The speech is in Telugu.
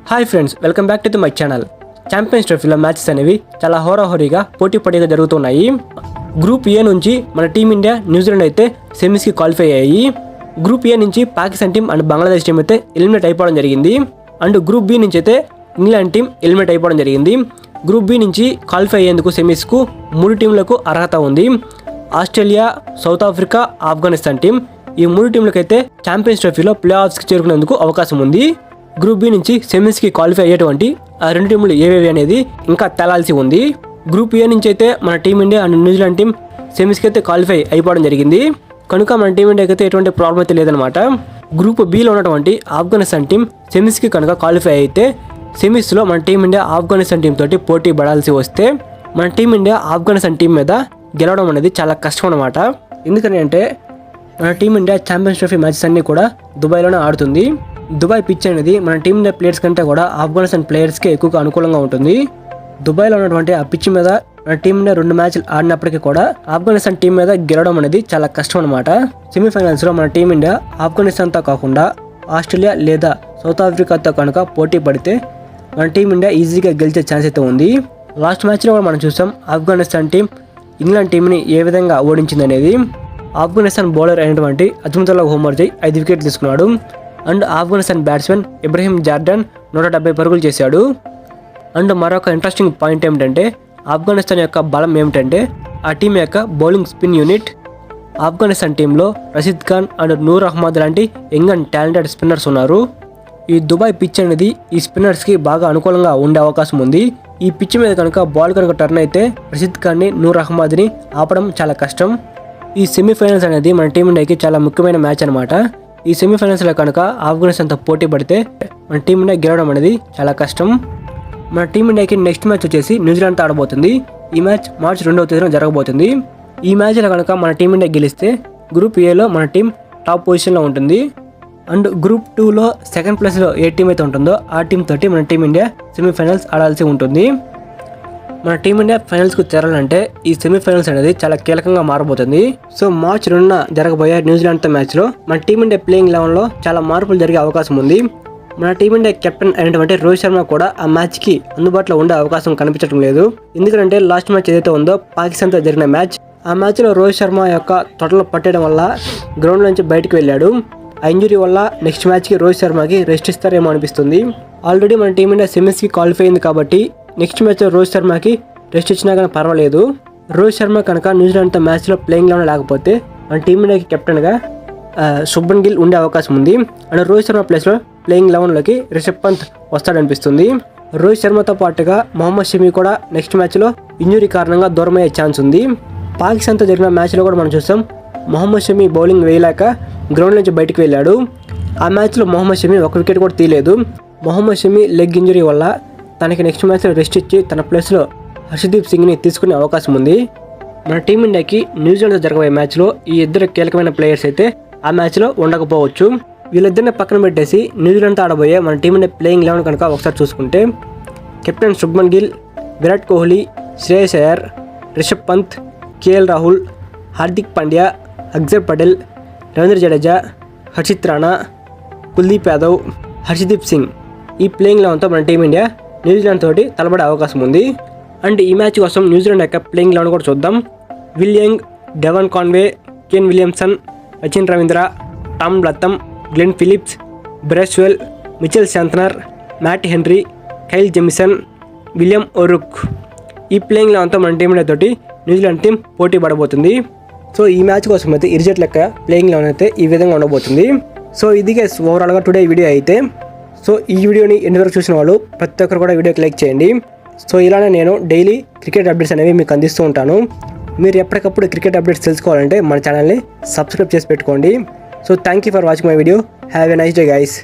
Hi friends, welcome back to my channel. Champions ట్రోఫీలో మ్యాచెస్ అనేవి చాలా హోరాహోరీగా పోటీపడిగా జరుగుతున్నాయి. గ్రూప్ ఏ నుంచి మన టీమిండియా, న్యూజిలాండ్ అయితే సెమీస్కి క్వాలిఫై అయ్యాయి. గ్రూప్ ఏ నుంచి Pakistan team and Bangladesh team అయితే ఎలిమినేట్ అయిపోవడం జరిగింది. అండ్ గ్రూప్ బి నుంచి అయితే ఇంగ్లాండ్ టీం ఎలిమినేట్ అయిపోవడం జరిగింది. గ్రూప్ బి నుంచి క్వాలిఫై అయ్యేందుకు సెమీస్కు 3 టీంలకు అర్హత ఉంది. Australia, south Africa, Afghanistan team ఈ 3 టీంలకైతే ఛాంపియన్స్ ట్రోఫీలో ప్లే ఆఫ్స్కి చేరుకునేందుకు అవకాశం ఉంది. గ్రూప్ బి నుంచి సెమీస్కి క్వాలిఫై అయ్యేటువంటి ఆ 2 టీంలు ఏవేవి అనేది ఇంకా తేలాల్సి ఉంది. గ్రూప్ ఏ నుంచి అయితే మన టీమిండియా అండ్ న్యూజిలాండ్ టీం సెమీస్కి అయితే క్వాలిఫై అయిపోవడం జరిగింది. కనుక మన టీమిండియాకి అయితే ఎటువంటి ప్రాబ్లం అయితే లేదనమాట. గ్రూప్ బిలో ఉన్నటువంటి ఆఫ్ఘనిస్తాన్ టీం సెమీస్కి కనుక క్వాలిఫై అయితే సెమీస్లో మన టీమిండియా ఆఫ్ఘనిస్తాన్ టీం తోటి పోటీ పడాల్సి వస్తే మన టీమిండియా ఆఫ్ఘనిస్తాన్ టీం మీద గెలవడం అనేది చాలా కష్టం అనమాట. ఎందుకని అంటే మన టీమిండియా ఛాంపియన్స్ ట్రోఫీ మ్యాచెస్ అన్నీ కూడా దుబాయ్లోనే ఆడుతుంది. దుబాయ్ పిచ్ అనేది మన టీమిండియా ప్లేయర్స్ కంటే కూడా ఆఫ్ఘనిస్తాన్ ప్లేయర్స్కి ఎక్కువగా అనుకూలంగా ఉంటుంది. దుబాయ్లో ఉన్నటువంటి ఆ పిచ్ మీద మన టీమిండియా 2 మ్యాచ్లు ఆడినప్పటికీ కూడా ఆఫ్ఘనిస్తాన్ టీం మీద గెలవడం అనేది చాలా కష్టం అనమాట. సెమీఫైనల్స్లో మన టీమిండియా ఆఫ్ఘనిస్తాన్తో కాకుండా ఆస్ట్రేలియా లేదా సౌత్ ఆఫ్రికాతో కనుక పోటీ పడితే మన టీమిండియా ఈజీగా గెలిచే ఛాన్స్ అయితే ఉంది. లాస్ట్ మ్యాచ్లో కూడా మనం చూసాం ఆఫ్ఘనిస్తాన్ టీం ఇంగ్లాండ్ టీంని ఏ విధంగా ఓడించింది అనేది. ఆఫ్ఘనిస్తాన్ బౌలర్ అయినటువంటి అజ్మతుల్లా ఉమర్జై 5 వికెట్లు తీసుకున్నాడు. And Afghanistan batsmen Ibrahim Jordan 170 పరుగులు చేశాడు. అండ్ మరొక ఇంట్రెస్టింగ్ పాయింట్ ఏమిటంటే ఆఫ్ఘనిస్తాన్ యొక్క బలం ఏమిటంటే ఆ టీం యొక్క బౌలింగ్ స్పిన్ యూనిట్. ఆఫ్ఘనిస్తాన్ టీంలో రషీద్ ఖాన్ అండ్ నూర్ అహ్మద్ లాంటి యంగ్ అండ్ టాలెంటెడ్ స్పిన్నర్స్ ఉన్నారు. ఈ దుబాయ్ పిచ్ అనేది ఈ స్పిన్నర్స్కి బాగా అనుకూలంగా ఉండే అవకాశం ఉంది. ఈ పిచ్ మీద కనుక బాల్ కనుక టర్న్ అయితే రషీద్ ఖాన్ని, నూర్ అహ్మద్ని ఆపడం చాలా కష్టం. ఈ సెమీఫైనల్స్ అనేది మన టీమిండియాకి చాలా ముఖ్యమైన మ్యాచ్ అనమాట. ఈ సెమీఫైనల్స్లో కనుక ఆఫ్ఘనిస్తాన్తో పోటీ పడితే మన టీమిండియా గెలవడం అనేది చాలా కష్టం. మన టీమిండియాకి నెక్స్ట్ మ్యాచ్ వచ్చేసి న్యూజిలాండ్తో ఆడబోతుంది. ఈ మ్యాచ్ మార్చి 2వ తేదీన జరగబోతుంది. ఈ మ్యాచ్లో కనుక మన టీమిండియా గెలిస్తే గ్రూప్ ఏలో మన టీం టాప్ పొజిషన్లో ఉంటుంది. అండ్ గ్రూప్ 2లో సెకండ్ ప్లేస్లో ఏ టీం అయితే ఉంటుందో ఆ టీం తోటి మన టీమిండియా సెమీఫైనల్స్ ఆడాల్సి ఉంటుంది. మన టీమిండియా ఫైనల్స్కు చేరాలంటే ఈ సెమీఫైనల్స్ అనేది చాలా కీలకంగా మారబోతుంది. సో మార్చి 2న జరగబోయే న్యూజిలాండ్తో మ్యాచ్లో మన టీమిండియా ప్లేయింగ్ 11లో చాలా మార్పులు జరిగే అవకాశం ఉంది. మన టీమిండియా కెప్టెన్ అయినటువంటి రోహిత్ శర్మ కూడా ఆ మ్యాచ్కి అందుబాటులో ఉండే అవకాశం కనిపించడం లేదు. ఎందుకంటే లాస్ట్ మ్యాచ్ ఏదైతే ఉందో పాకిస్తాన్తో జరిగిన మ్యాచ్, ఆ మ్యాచ్లో రోహిత్ శర్మ యొక్క తొడలు పట్టడం వల్ల గ్రౌండ్ నుంచి బయటకు వెళ్ళాడు. ఆ ఇంజురీ వల్ల నెక్స్ట్ మ్యాచ్కి రోహిత్ శర్మకి రెస్ట్ ఇస్తారేమో అనిపిస్తుంది. ఆల్రెడీ మన టీమిండియా సెమీస్కి క్వాలిఫై అయింది కాబట్టి నెక్స్ట్ మ్యాచ్లో రోహిత్ శర్మకి రెస్ట్ ఇచ్చినా కానీ పర్వాలేదు. రోహిత్ శర్మ కనుక న్యూజిలాండ్తో మ్యాచ్లో ప్లేయింగ్లో లేకపోతే మన టీమిండియాకి కెప్టెన్గా శుభ్మన్ గిల్ ఉండే అవకాశం ఉంది. అండ్ రోహిత్ శర్మ ప్లేస్లో ప్లేయింగ్ 11లోకి రిషబ్ పంత్ వస్తాడనిపిస్తుంది. రోహిత్ శర్మతో పాటుగా మొహమ్మద్ షమి కూడా నెక్స్ట్ మ్యాచ్లో ఇంజురీ కారణంగా దూరమయ్యే ఛాన్స్ ఉంది. పాకిస్తాన్తో జరిగిన మ్యాచ్లో కూడా మనం చూసాం మొహమ్మద్ షమి బౌలింగ్ వేయలేక గ్రౌండ్ నుంచి బయటకు వెళ్ళాడు. ఆ మ్యాచ్లో మొహమ్మద్ షమి 1 వికెట్ కూడా తీయలేదు. మొహమ్మద్ షమి లెగ్ ఇంజురీ వల్ల తనకి నెక్స్ట్ మ్యాచ్లో రెస్ట్ ఇచ్చి తన ప్లేస్లో హర్షదీప్ సింగ్ని తీసుకునే అవకాశం ఉంది. మన టీమిండియాకి న్యూజిలాండ్తో జరగబోయే మ్యాచ్లో ఈ 2 కీలకమైన ప్లేయర్స్ అయితే ఆ మ్యాచ్లో ఉండకపోవచ్చు. వీళ్ళిద్దరిని పక్కన పెట్టేసి న్యూజిలాండ్తో ఆడబోయే మన టీమిండియా ప్లేయింగ్ 11 కనుక ఒకసారి చూసుకుంటే కెప్టెన్ శుభ్మన్ గిల్, విరాట్ కోహ్లీ, శ్రేయస్ అయ్యర్, రిషబ్ పంత్, కేఎల్ రాహుల్, హార్దిక్ పాండ్యా, అక్షర్ పటేల్, రవీంద్ర జడేజా, హర్షిత్ రాణా, కుల్దీప్ యాదవ్, హర్షదీప్ సింగ్ ఈ ప్లేయింగ్ 11తో మన టీమిండియా న్యూజిలాండ్ తోటి తలబడే అవకాశం ఉంది. అండ్ ఈ మ్యాచ్ కోసం న్యూజిలాండ్ యొక్క ప్లేయింగ్ 11 కూడా చూద్దాం. Will Young, Devon Conway, Kane Williamson, Sachin Ravindra, Tom Latham, Glenn Phillips, Bracewell, Mitchell Santner, Matt Henry, Kyle Jamieson, William O'Rourke ఈ ప్లేయింగ్ 11తో మన టీమిండియా తోటి న్యూజిలాండ్ టీం పోటీ పడబోతుంది. సో ఈ మ్యాచ్ కోసం అయితే ఇరిజెట్ లెక్క ప్లేయింగ్ 11 అయితే ఈ విధంగా ఉండబోతుంది. సో ఇది గైస్ ఓవరాల్గా టుడే వీడియో అయితే. సో ఈ వీడియోని ఎంతవరకు చూసిన వాళ్ళు ప్రతి ఒక్కరు కూడా వీడియోకి లైక్ చేయండి. సో ఇలానే నేను డైలీ క్రికెట్ అప్డేట్స్ అనేవి మీకు అందిస్తూ ఉంటాను. మీరు ఎప్పటికప్పుడు క్రికెట్ అప్డేట్స్ తెలుసుకోవాలంటే మన ఛానల్ని సబ్స్క్రైబ్ చేసి పెట్టుకోండి. So thank you for watching my video. Have a nice day guys.